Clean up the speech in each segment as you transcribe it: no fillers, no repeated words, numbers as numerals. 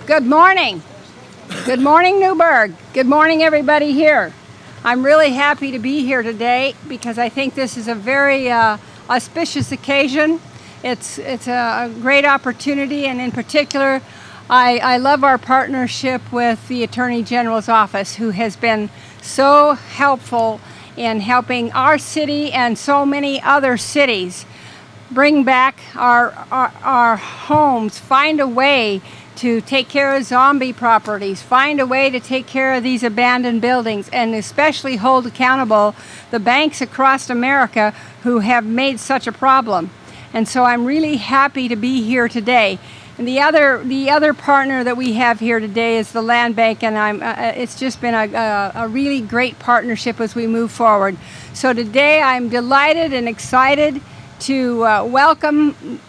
Good morning. Good morning, Newburgh. Good morning, everybody here. I'm really happy to be here today because I think this is a very auspicious occasion. It's a great opportunity, and in particular, I love our partnership with the Attorney General's office, who has been so helpful in helping our city and so many other cities bring back our homes, find a way to take care of zombie properties, find a way to take care of these abandoned buildings, and especially hold accountable the banks across America who have made such a problem. And so I'm really happy to be here today. And the other partner that we have here today is the Land Bank, and it's just been a really great partnership as we move forward. So today I'm delighted and excited to welcome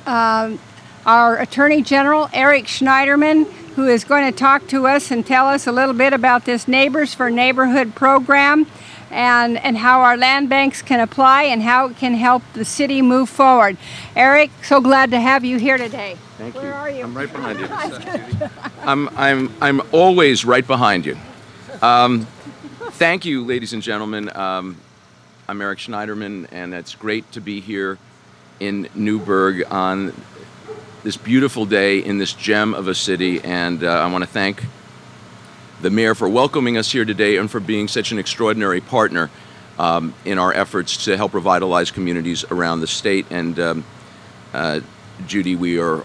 our Attorney General, Eric Schneiderman, who is going to talk to us and tell us a little bit about this Neighbors for Neighborhood program and how our land banks can apply and how it can help the city move forward. Eric, so glad to have you here today. Thank you. Where are you? I'm right behind you. I'm always right behind you. Thank you, ladies and gentlemen. I'm Eric Schneiderman, and it's great to be here in Newburgh on this beautiful day in this gem of a city, and I want to thank the mayor for welcoming us here today and for being such an extraordinary partner in our efforts to help revitalize communities around the state. And Judy, we are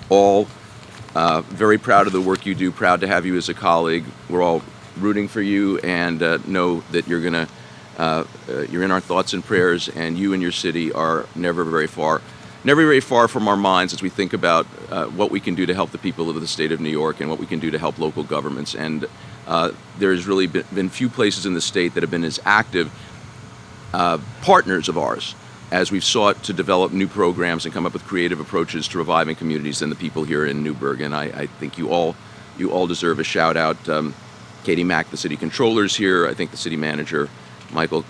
all very proud of the work you do, proud to have you as a colleague. We're all rooting for you, and know that you're in our thoughts and prayers, and you and your city are never very far from our minds as we think about what we can do to help the people of the state of New York and what we can do to help local governments. And there's really been few places in the state that have been as active partners of ours as we've sought to develop new programs and come up with creative approaches to reviving communities than the people here in Newburgh. And I think you all deserve a shout out. Katie Mack, the city controller, is here. I think the city manager, Michael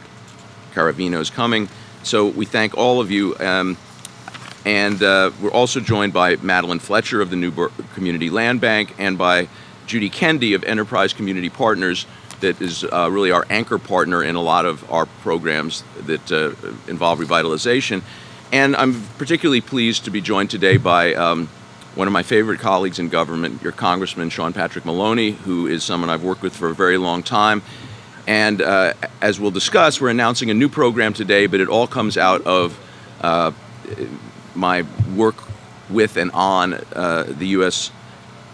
Caravino, is coming. So we thank all of you. And we're also joined by Madeline Fletcher of the Newburgh Community Land Bank and by Judy Kendi of Enterprise Community Partners, that is really our anchor partner in a lot of our programs that involve revitalization. And I'm particularly pleased to be joined today by one of my favorite colleagues in government, your Congressman Sean Patrick Maloney, who is someone I've worked with for a very long time. And as we'll discuss, we're announcing a new program today, but it all comes out of my work with and on the U.S.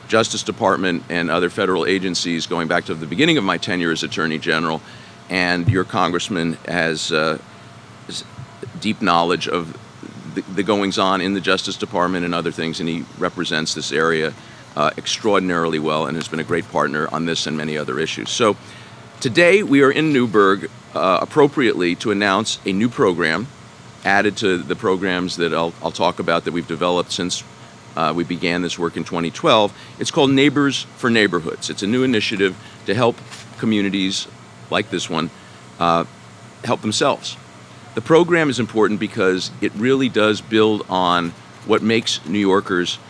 Justice Department and other federal agencies going back to the beginning of my tenure as Attorney General. And your congressman has deep knowledge of the goings-on in the Justice Department and other things, and he represents this area extraordinarily well and has been a great partner on this and many other issues. So today we are in Newburgh appropriately to announce a new program added to the programs that I'll talk about that we've developed since we began this work in 2012. It's called Neighbors for Neighborhoods. It's a new initiative to help communities like this one help themselves. The program is important because it really does build on what makes New Yorkers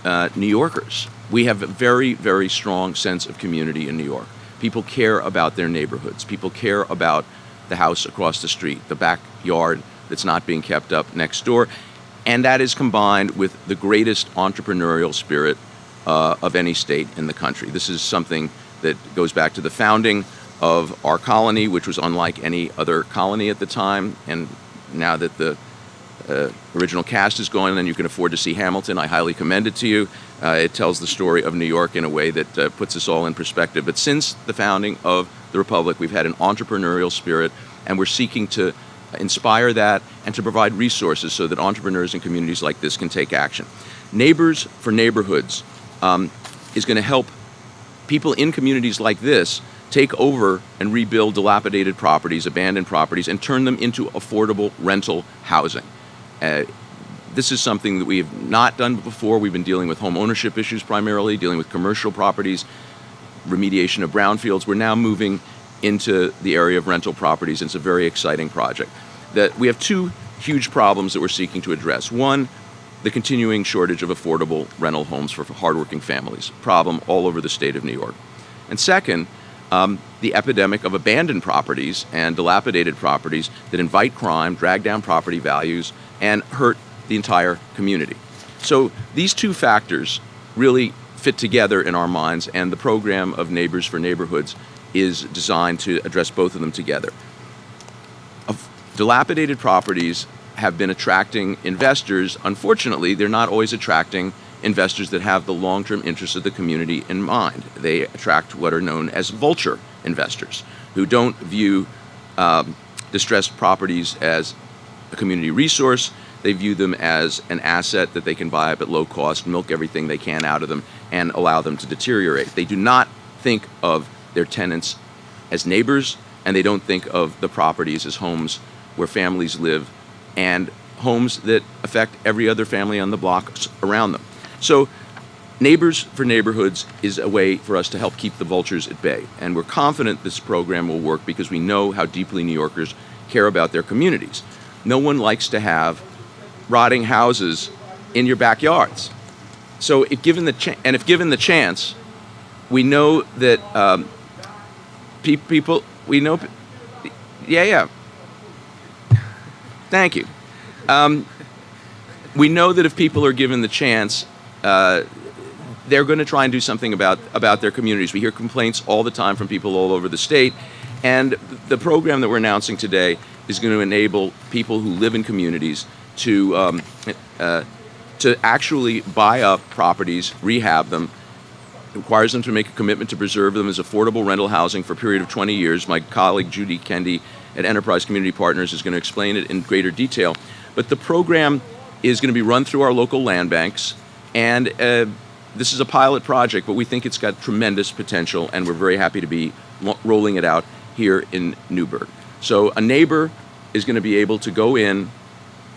New Yorkers. We have a very, very strong sense of community in New York. People care about their neighborhoods. People care about the house across the street, the backyard that's not being kept up next door. And that is combined with the greatest entrepreneurial spirit of any state in the country. This is something that goes back to the founding of our colony, which was unlike any other colony at the time. And now that the original cast is gone and you can afford to see Hamilton, I highly commend it to you. It tells the story of New York in a way that puts us all in perspective. But since the founding of the Republic, we've had an entrepreneurial spirit, and we're seeking to inspire that and to provide resources so that entrepreneurs and communities like this can take action. Neighbors for Neighborhoods is going to help people in communities like this take over and rebuild dilapidated properties, abandoned properties, and turn them into affordable rental housing. This is something that we have not done before. We've been dealing with home ownership issues primarily, dealing with commercial properties, remediation of brownfields. We're now moving into the area of rental properties. It's a very exciting project. We have two huge problems that we're seeking to address. One the continuing shortage of affordable rental homes for hardworking families, problem all over the state of New York. And second, the epidemic of abandoned properties and dilapidated properties that invite crime, drag down property values, and hurt the entire community. So these two factors really fit together in our minds, and the program of Neighbors for Neighborhoods is designed to address both of them together. Dilapidated properties have been attracting investors. Unfortunately, they're not always attracting investors that have the long-term interests of the community in mind. They attract what are known as vulture investors, who don't view distressed properties as a community resource. They view them as an asset that they can buy up at low cost, milk everything they can out of them, and allow them to deteriorate. They do not think of their tenants as neighbors, and they don't think of the properties as homes where families live and homes that affect every other family on the block around them. So Neighbors for Neighborhoods is a way for us to help keep the vultures at bay. And we're confident this program will work because we know how deeply New Yorkers care about their communities. No one likes to have rotting houses in your backyards. So if given the chance, we know that people, we know, yeah. Thank you. We know that if people are given the chance, they're going to try and do something about their communities. We hear complaints all the time from people all over the state, and the program that we're announcing today is going to enable people who live in communities to actually buy up properties, rehab them. It requires them to make a commitment to preserve them as affordable rental housing for a period of 20 years. My colleague Judy Kendi at Enterprise Community Partners is going to explain it in greater detail. But the program is going to be run through our local land banks, and this is a pilot project, but we think it's got tremendous potential, and we're very happy to be rolling it out here in Newburgh. So a neighbor is going to be able to go in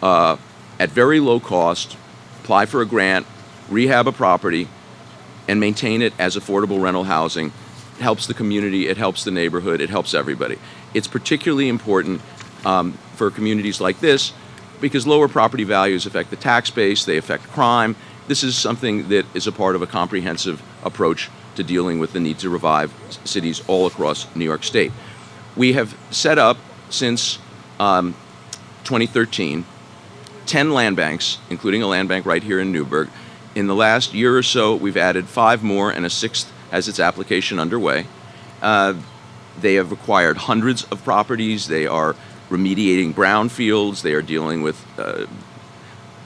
at very low cost, apply for a grant, rehab a property, and maintain it as affordable rental housing. It helps the community, it helps the neighborhood, it helps everybody. It's particularly important for communities like this because lower property values affect the tax base, they affect crime. This is something that is a part of a comprehensive approach to dealing with the need to revive cities all across New York State. We have set up since 2013 10 land banks, including a land bank right here in Newburgh. In the last year or so, we've added 5 more, and a 6th has its application underway. They have acquired hundreds of properties. They are remediating brownfields. They are dealing with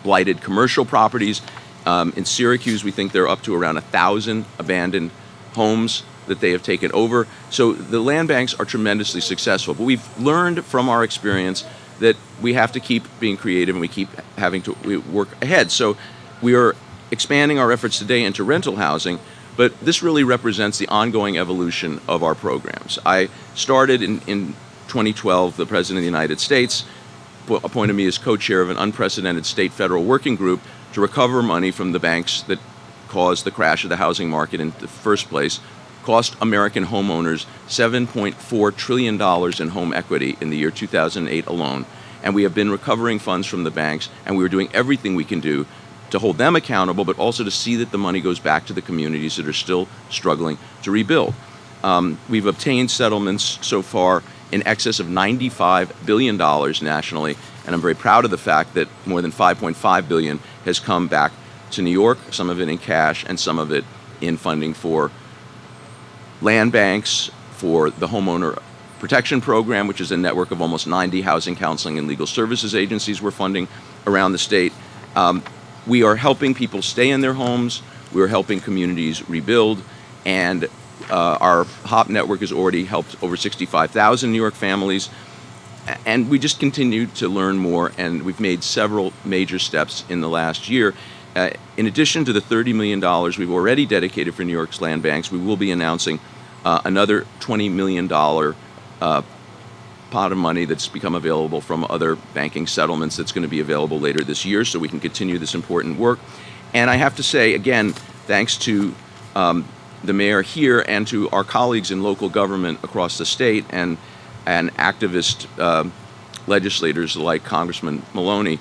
blighted commercial properties. In Syracuse, we think they're up to around 1,000 abandoned homes that they have taken over. So the land banks are tremendously successful. But we've learned from our experience that we have to keep being creative and we keep having to work ahead. So we are expanding our efforts today into rental housing, but this really represents the ongoing evolution of our programs. I started in 2012, the President of the United States appointed me as co-chair of an unprecedented state-federal working group to recover money from the banks that caused the crash of the housing market in the first place, cost American homeowners $7.4 trillion in home equity in the year 2008 alone. And we have been recovering funds from the banks, and we are doing everything we can do to hold them accountable, but also to see that the money goes back to the communities that are still struggling to rebuild. We've obtained settlements so far in excess of $95 billion nationally, and I'm very proud of the fact that more than $5.5 billion has come back to New York, some of it in cash and some of it in funding for land banks, for the Homeowner Protection Program, which is a network of almost 90 housing, counseling, and legal services agencies we're funding around the state. We are helping people stay in their homes. We are helping communities rebuild, and our HOP network has already helped over 65,000 New York families, and we just continue to learn more, and we've made several major steps in the last year. In addition to the $30 million we've already dedicated for New York's land banks, we will be announcing another $20 million pot of money that's become available from other banking settlements that's going to be available later this year, so we can continue this important work. And I have to say, again, thanks to the mayor here and to our colleagues in local government across the state and activist legislators like Congressman Maloney,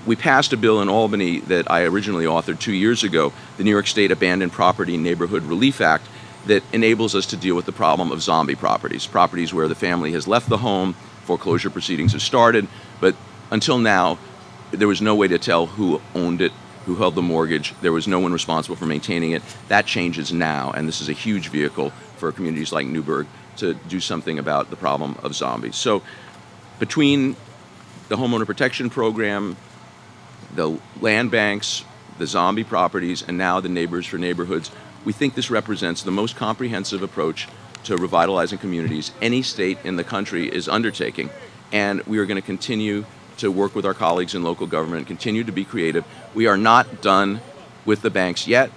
we passed a bill in Albany that I originally authored 2 years ago, the New York State Abandoned Property Neighborhood Relief Act, that enables us to deal with the problem of zombie properties, properties where the family has left the home, foreclosure proceedings have started, but until now, there was no way to tell who owned it, who held the mortgage. There was no one responsible for maintaining it. That changes now, and this is a huge vehicle for communities like Newburgh to do something about the problem of zombies. So between the homeowner protection program, the land banks, the zombie properties, and now the Neighbors for Neighborhoods, we think this represents the most comprehensive approach to revitalizing communities any state in the country is undertaking. And we are going to continue to work with our colleagues in local government, continue to be creative. We are not done with the banks yet,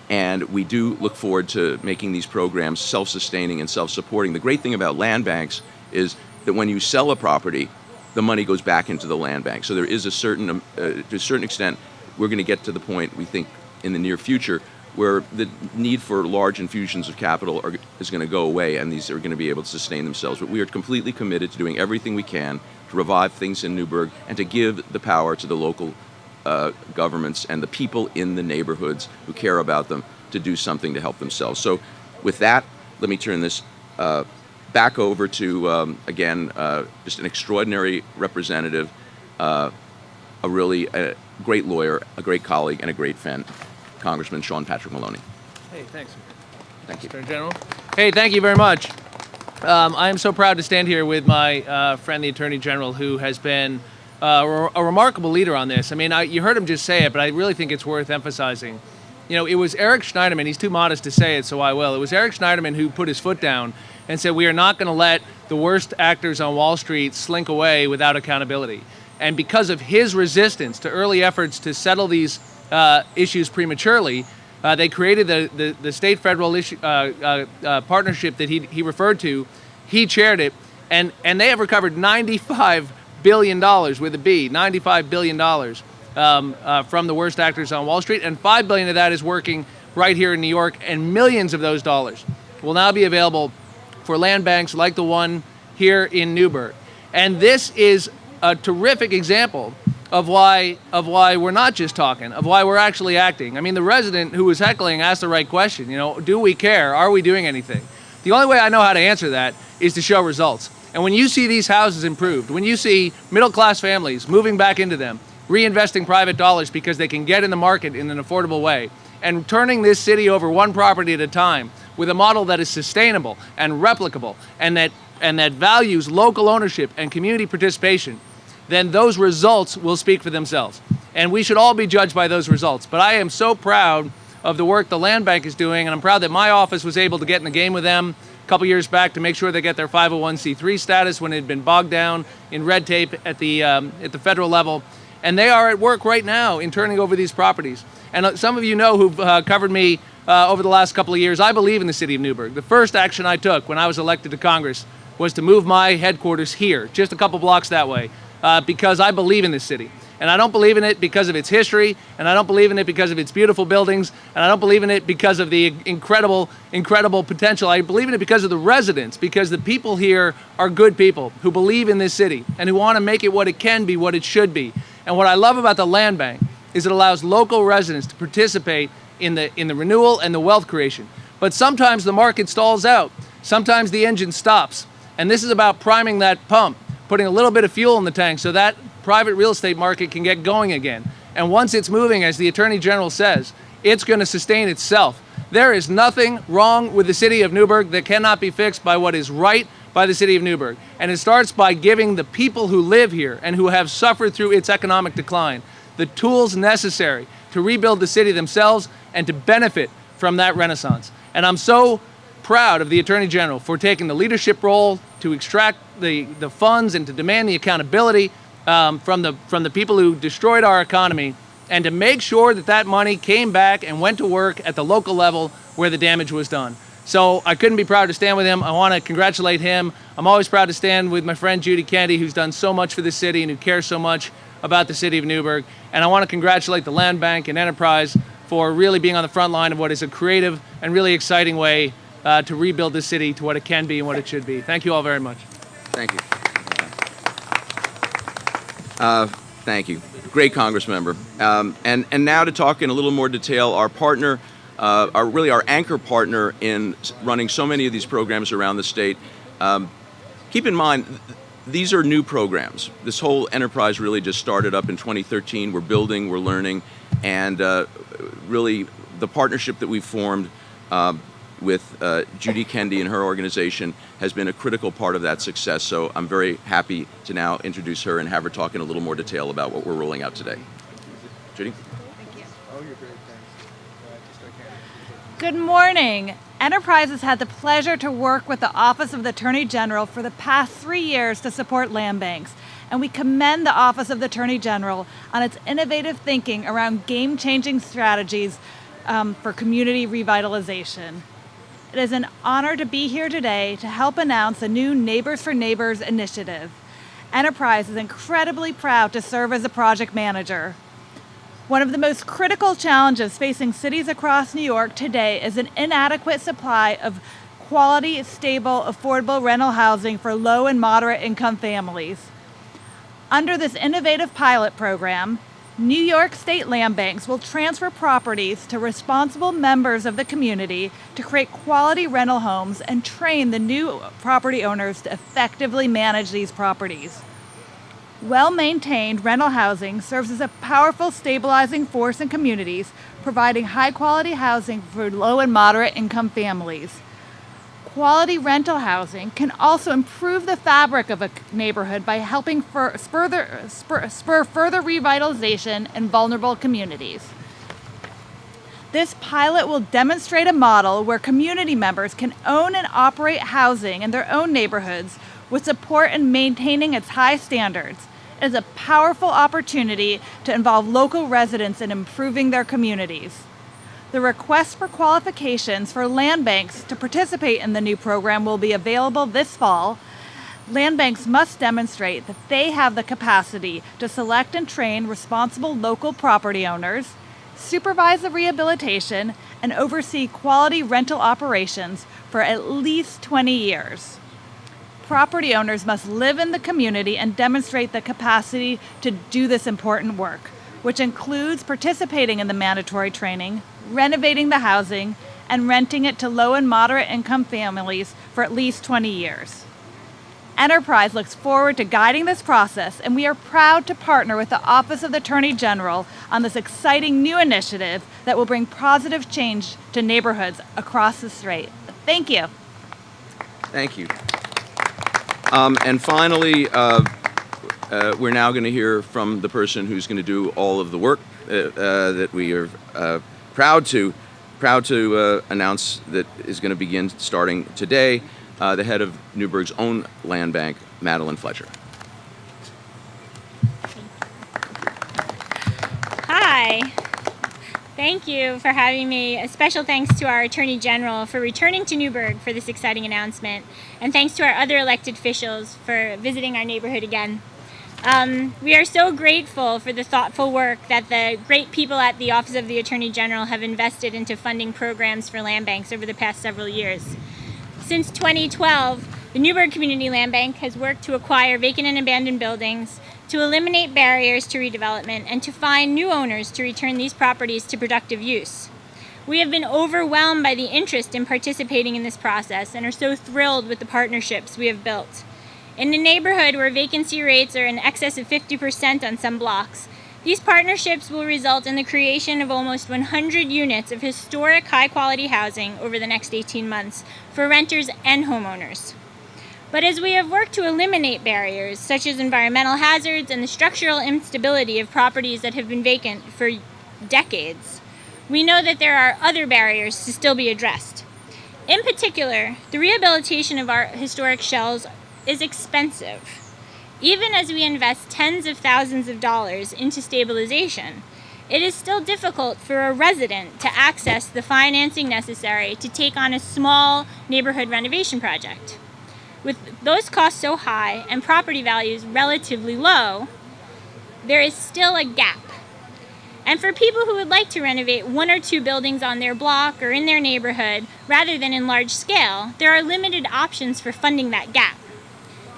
and we do look forward to making these programs self-sustaining and self-supporting. The great thing about land banks is that when you sell a property, the money goes back into the land bank. So there is a certain, to a certain extent, we're going to get to the point, we think, in the near future, where the need for large infusions of capital is going to go away, and these are going to be able to sustain themselves. But we are completely committed to doing everything we can to revive things in Newburgh and to give the power to the local governments and the people in the neighborhoods who care about them to do something to help themselves. So with that, let me turn this back over to, again, just an extraordinary representative, a really great lawyer, a great colleague, and a great friend, Congressman Sean Patrick Maloney. Hey, thanks. Thank you. Mr. General. Hey, thank you very much. I am so proud to stand here with my friend, the Attorney General, who has been a remarkable leader on this. I mean, you heard him just say it, but I really think it's worth emphasizing. You know, it was Eric Schneiderman, he's too modest to say it, so I will. It was Eric Schneiderman who put his foot down and said, we are not going to let the worst actors on Wall Street slink away without accountability. And because of his resistance to early efforts to settle these issues prematurely, they created the state-federal partnership that he referred to. He chaired it, and they have recovered $95 billion, with a B, $95 billion from the worst actors on Wall Street, and $5 billion of that is working right here in New York, and millions of those dollars will now be available for land banks like the one here in Newburgh. And this is a terrific example of why we're not just talking, of why we're actually acting. I mean, the resident who was heckling asked the right question. You know, do we care? Are we doing anything? The only way I know how to answer that is to show results. And when you see these houses improved, when you see middle-class families moving back into them, reinvesting private dollars because they can get in the market in an affordable way, and turning this city over one property at a time with a model that is sustainable and replicable and that values local ownership and community participation, then those results will speak for themselves. And we should all be judged by those results. But I am so proud of the work the Land Bank is doing, and I'm proud that my office was able to get in the game with them a couple years back to make sure they get their 501c3 status when it had been bogged down in red tape at the federal level. And they are at work right now in turning over these properties. And some of you know who've covered me over the last couple of years, I believe in the city of Newburgh. The first action I took when I was elected to Congress was to move my headquarters here, just a couple blocks that way, because I believe in this city. And I don't believe in it because of its history, and I don't believe in it because of its beautiful buildings, and I don't believe in it because of the incredible potential. I believe in it because of the residents, because the people here are good people who believe in this city and who want to make it what it can be, what it should be. And what I love about the Land Bank is it allows local residents to participate in the renewal and the wealth creation. But sometimes the market stalls out. Sometimes the engine stops. And this is about priming that pump, putting a little bit of fuel in the tank so that private real estate market can get going again. And once it's moving, as the Attorney General says, it's going to sustain itself. There is nothing wrong with the city of Newburgh that cannot be fixed by what is right by the city of Newburgh. And it starts by giving the people who live here and who have suffered through its economic decline the tools necessary to rebuild the city themselves and to benefit from that renaissance. And I'm so proud of the Attorney General for taking the leadership role to extract the funds and to demand the accountability from the people who destroyed our economy, and to make sure that that money came back and went to work at the local level where the damage was done. So I couldn't be proud to stand with him. I want to congratulate him. I'm always proud to stand with my friend Judy Candy, who's done so much for the city and who cares so much about the city of Newburgh. And I want to congratulate the Land Bank and Enterprise for really being on the front line of what is a creative and really exciting way to rebuild the city to what it can be and what it should be. Thank you all very much. Thank you. Thank you. Great Congress member. And now to talk in a little more detail, our partner, our anchor partner in running so many of these programs around the state. Keep in mind, these are new programs. This whole enterprise really just started up in 2013. We're building, we're learning, and really the partnership that we've formed with Judy Kendi and her organization has been a critical part of that success. So I'm very happy to now introduce her and have her talk in a little more detail about what we're rolling out today. Judy? Thank you. Oh, you're great, thanks. Good morning. Enterprise has had the pleasure to work with the Office of the Attorney General for the past 3 years to support land banks. And we commend the Office of the Attorney General on its innovative thinking around game-changing strategies for community revitalization. It is an honor to be here today to help announce the new Neighbors for Neighbors initiative. Enterprise is incredibly proud to serve as a project manager. One of the most critical challenges facing cities across New York today is an inadequate supply of quality, stable, affordable rental housing for low and moderate income families. Under this innovative pilot program, New York State land banks will transfer properties to responsible members of the community to create quality rental homes and train the new property owners to effectively manage these properties. Well-maintained rental housing serves as a powerful stabilizing force in communities, providing high-quality housing for low and moderate income families. Quality rental housing can also improve the fabric of a neighborhood by helping spur further revitalization in vulnerable communities. This pilot will demonstrate a model where community members can own and operate housing in their own neighborhoods with support in maintaining its high standards. It is a powerful opportunity to involve local residents in improving their communities. The request for qualifications for land banks to participate in the new program will be available this fall. Land banks must demonstrate that they have the capacity to select and train responsible local property owners, supervise the rehabilitation, and oversee quality rental operations for at least 20 years. Property owners must live in the community and demonstrate the capacity to do this important work, which includes participating in the mandatory training, renovating the housing, and renting it to low and moderate income families for at least 20 years. Enterprise looks forward to guiding this process, and we are proud to partner with the Office of the Attorney General on this exciting new initiative that will bring positive change to neighborhoods across the state. Thank you. Thank you. And finally, we're now going to hear from the person who's going to do all of the work that we are proud to announce that is going to begin starting today, the head of Newburgh's own land bank, Madeline Fletcher. Hi. Thank you for having me. A special thanks to our Attorney General for returning to Newburgh for this exciting announcement, and thanks to our other elected officials for visiting our neighborhood again. We are so grateful for the thoughtful work that the great people at the Office of the Attorney General have invested into funding programs for land banks over the past several years. Since 2012, the Newburgh Community Land Bank has worked to acquire vacant and abandoned buildings, to eliminate barriers to redevelopment, and to find new owners to return these properties to productive use. We have been overwhelmed by the interest in participating in this process and are so thrilled with the partnerships we have built. In a neighborhood where vacancy rates are in excess of 50% on some blocks, these partnerships will result in the creation of almost 100 units of historic high-quality housing over the next 18 months for renters and homeowners. But as we have worked to eliminate barriers such as environmental hazards and the structural instability of properties that have been vacant for decades, we know that there are other barriers to still be addressed. In particular, the rehabilitation of our historic shells is expensive. Even as we invest tens of thousands of dollars into stabilization, it is still difficult for a resident to access the financing necessary to take on a small neighborhood renovation project. With those costs so high and property values relatively low, there is still a gap. And for people who would like to renovate one or two buildings on their block or in their neighborhood rather than in large scale, there are limited options for funding that gap.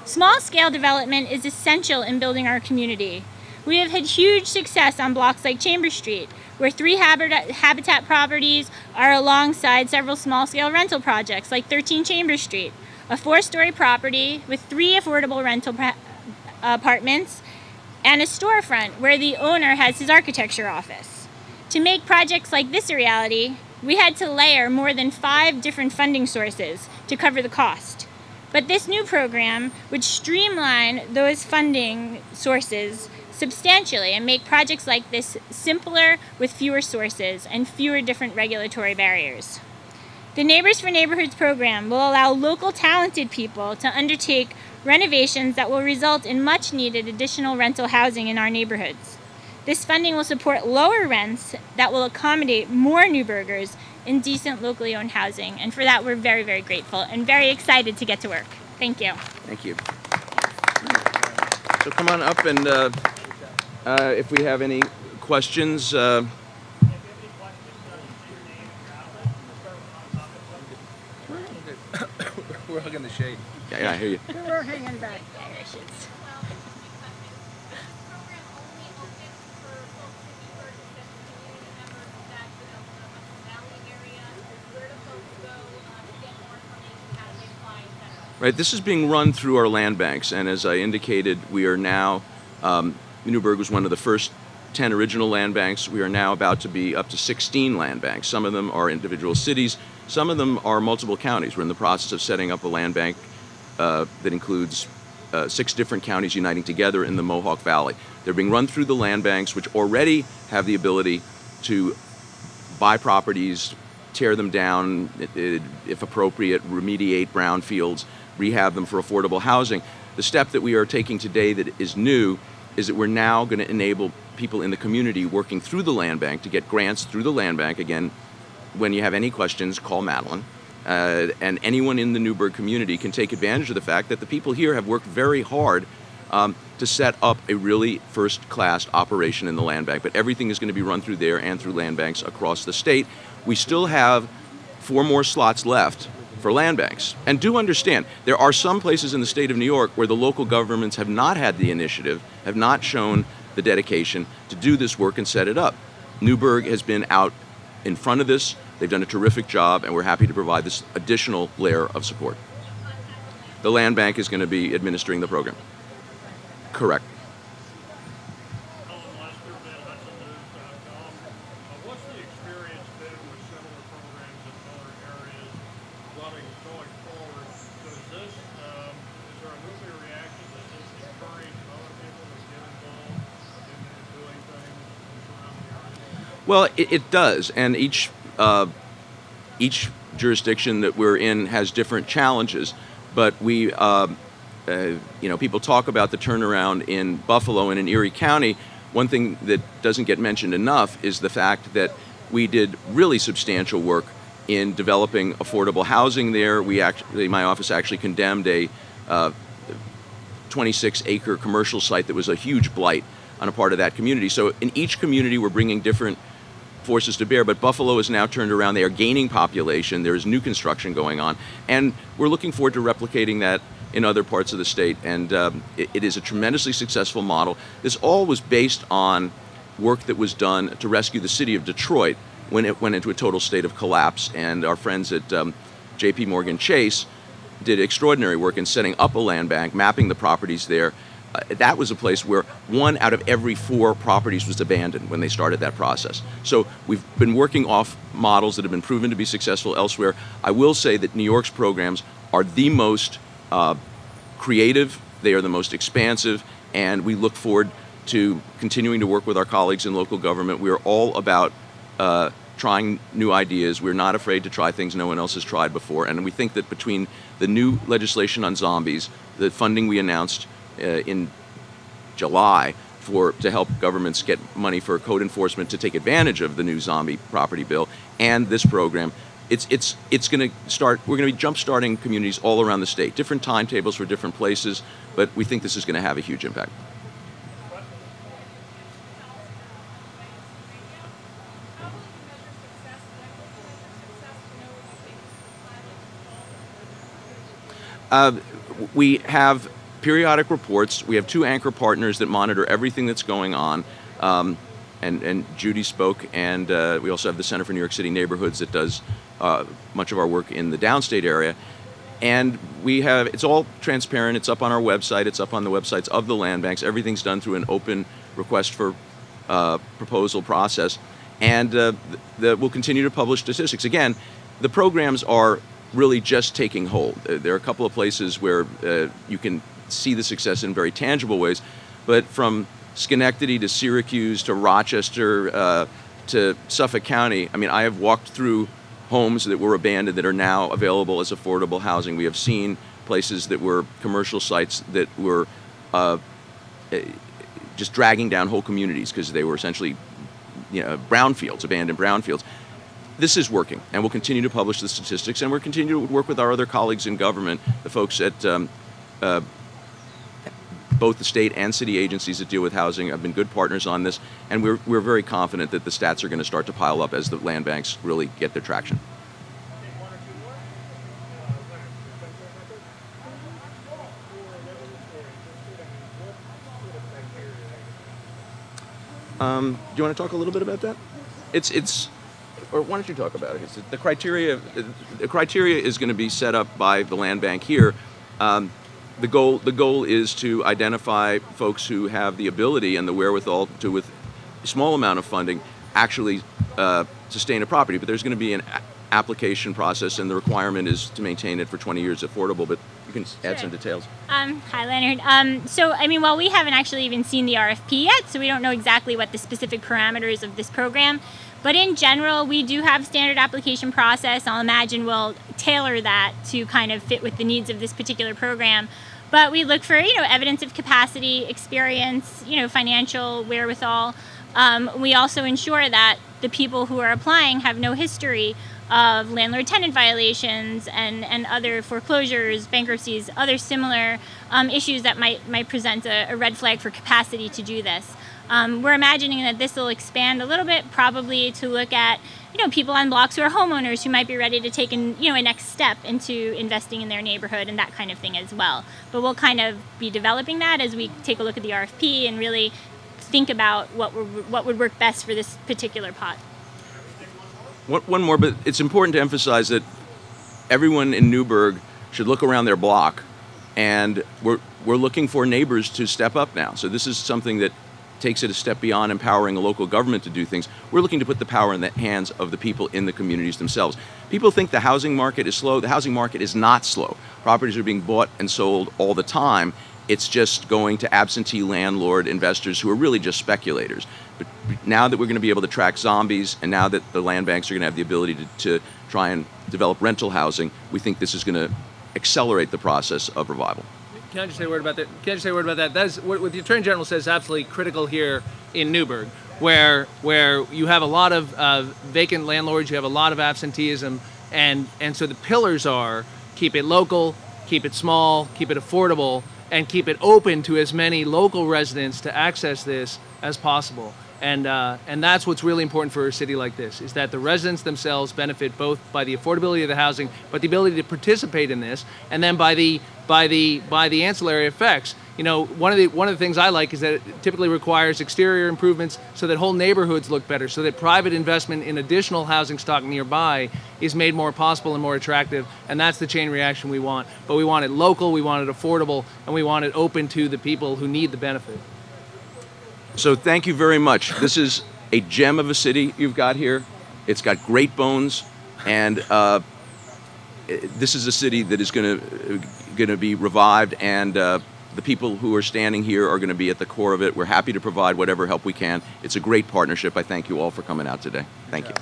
Small-scale development is essential in building our community, We have had huge success on blocks like Chambers Street, where 3 Habitat properties are alongside several small-scale rental projects like 13 Chambers Street, a 4-story property with 3 affordable rental apartments and a storefront where the owner has his architecture office. To make projects like this a reality, we had to layer more than 5 different funding sources to cover the cost. But this new program would streamline those funding sources substantially and make projects like this simpler with fewer sources and fewer different regulatory barriers. The Neighbors for Neighborhoods program will allow local talented people to undertake renovations that will result in much needed additional rental housing in our neighborhoods. This funding will support lower rents that will accommodate more Newburghers in decent locally owned housing, and for that we're very, very grateful and very excited to get to work. Thank you. Thank you. So come on up, and if we have any questions. We're hugging the shade. Yeah, I hear you. We're hanging back. Right, this is being run through our land banks, and as I indicated, we are now, Newburgh was one of the first 10 original land banks. We are now about to be up to 16 land banks. Some of them are individual cities, some of them are multiple counties. We're in the process of setting up a land bank that includes 6 different counties uniting together in the Mohawk Valley. They're being run through the land banks, which already have the ability to buy properties, tear them down, if appropriate, remediate brownfields, rehab them for affordable housing. The step that we are taking today that is new is that we're now going to enable people in the community working through the land bank to get grants through the land bank. Again, when you have any questions, call Madeline. And anyone in the Newburgh community can take advantage of the fact that the people here have worked very hard to set up a really first-class operation in the land bank. But everything is going to be run through there and through land banks across the state. We still have 4 more slots left for land banks. And do understand, there are some places in the state of New York where the local governments have not had the initiative, have not shown the dedication to do this work and set it up. Newburgh has been out in front of this. They've done a terrific job, and we're happy to provide this additional layer of support. The land bank is going to be administering the program. Correct. What's the experience been with similar programs in other areas going forward? Does this, is there a nuclear reaction? Does this encourage other people to get involved in doing things in surrounding areas? Well, it does, and each jurisdiction that we're in has different challenges, but we, people talk about the turnaround in Buffalo and in Erie County. One thing that doesn't get mentioned enough is the fact that we did really substantial work in developing affordable housing there. My office actually condemned a 26-acre commercial site that was a huge blight on a part of that community. So in each community, we're bringing different forces to bear, but Buffalo is now turned around. They are gaining population. There is new construction going on, and we're looking forward to replicating that in other parts of the state, and it is a tremendously successful model. This all was based on work that was done to rescue the city of Detroit when it went into a total state of collapse, and our friends at J.P. Morgan Chase did extraordinary work in setting up a land bank, mapping the properties there. That was a place where 1 out of every 4 properties was abandoned when they started that process. So we've been working off models that have been proven to be successful elsewhere. I will say that New York's programs are the most creative, they are the most expansive, and we look forward to continuing to work with our colleagues in local government. We are all about trying new ideas. We're not afraid to try things no one else has tried before, and we think that between the new legislation on zombies, the funding we announced in July to help governments get money for code enforcement to take advantage of the new zombie property bill, and this program, it's going to start. We're going to be jump-starting communities all around the state. Different timetables for different places, but we think this is going to have a huge impact. We have periodic reports. We have 2 anchor partners that monitor everything that's going on. And Judy spoke, and we also have the Center for New York City Neighborhoods that does much of our work in the downstate area. And it's all transparent. It's up on our website. It's up on the websites of the land banks. Everything's done through an open request for proposal process. And we'll continue to publish statistics. Again, the programs are really just taking hold. There are a couple of places where you can see the success in very tangible ways, but from Schenectady to Syracuse to Rochester to Suffolk County, I mean, I have walked through homes that were abandoned that are now available as affordable housing. We have seen places that were commercial sites that were just dragging down whole communities because they were essentially brownfields, abandoned brownfields. This is working, and we'll continue to publish the statistics, and we'll continue to work with our other colleagues in government, the folks at both the state and city agencies that deal with housing have been good partners on this, and we're very confident that the stats are going to start to pile up as the land banks really get their traction. Do you want to talk a little bit about that? Or why don't you talk about it? The criteria is going to be set up by the land bank here. The goal is to identify folks who have the ability and the wherewithal to, with a small amount of funding, actually sustain a property. But there's going to be an application process, and the requirement is to maintain it for 20 years affordable. But you can add some details. Hi, Leonard. So, I mean, while we haven't actually even seen the RFP yet, so we don't know exactly what the specific parameters of this program. But in general, we do have standard application process. I'll imagine we'll tailor that to kind of fit with the needs of this particular program. But we look for, evidence of capacity, experience, financial wherewithal. We also ensure that the people who are applying have no history of landlord-tenant violations and other foreclosures, bankruptcies, other similar issues that might present a red flag for capacity to do this. We're imagining that this will expand a little bit, probably to look at, people on blocks who are homeowners who might be ready to take a next step into investing in their neighborhood and that kind of thing as well. But we'll kind of be developing that as we take a look at the RFP and really think about what would work best for this particular pot. One more, but it's important to emphasize that everyone in Newburgh should look around their block, and we're looking for neighbors to step up now. So this is something that takes it a step beyond empowering a local government to do things. We're looking to put the power in the hands of the people in the communities themselves. People think the housing market is slow. The housing market is not slow. Properties are being bought and sold all the time. It's just going to absentee landlord investors who are really just speculators. But now that we're going to be able to track zombies, and now that the land banks are going to have the ability to try and develop rental housing, we think this is going to accelerate the process of revival. Can I just say a word about that? That is what the Attorney General says is absolutely critical here in Newburgh, where you have a lot of vacant landlords, you have a lot of absenteeism, and so the pillars are keep it local, keep it small, keep it affordable, and keep it open to as many local residents to access this as possible. And that's what's really important for a city like this, is that the residents themselves benefit both by the affordability of the housing, but the ability to participate in this, and then by the ancillary effects. One of the things I like is that it typically requires exterior improvements so that whole neighborhoods look better, so that private investment in additional housing stock nearby is made more possible and more attractive, and that's the chain reaction we want. But we want it local, we want it affordable, and we want it open to the people who need the benefit. So thank you very much. This is a gem of a city you've got here. It's got great bones, and this is a city that is going to be revived, and the people who are standing here are going to be at the core of it. We're happy to provide whatever help we can. It's a great partnership. I thank you all for coming out today. Thank you.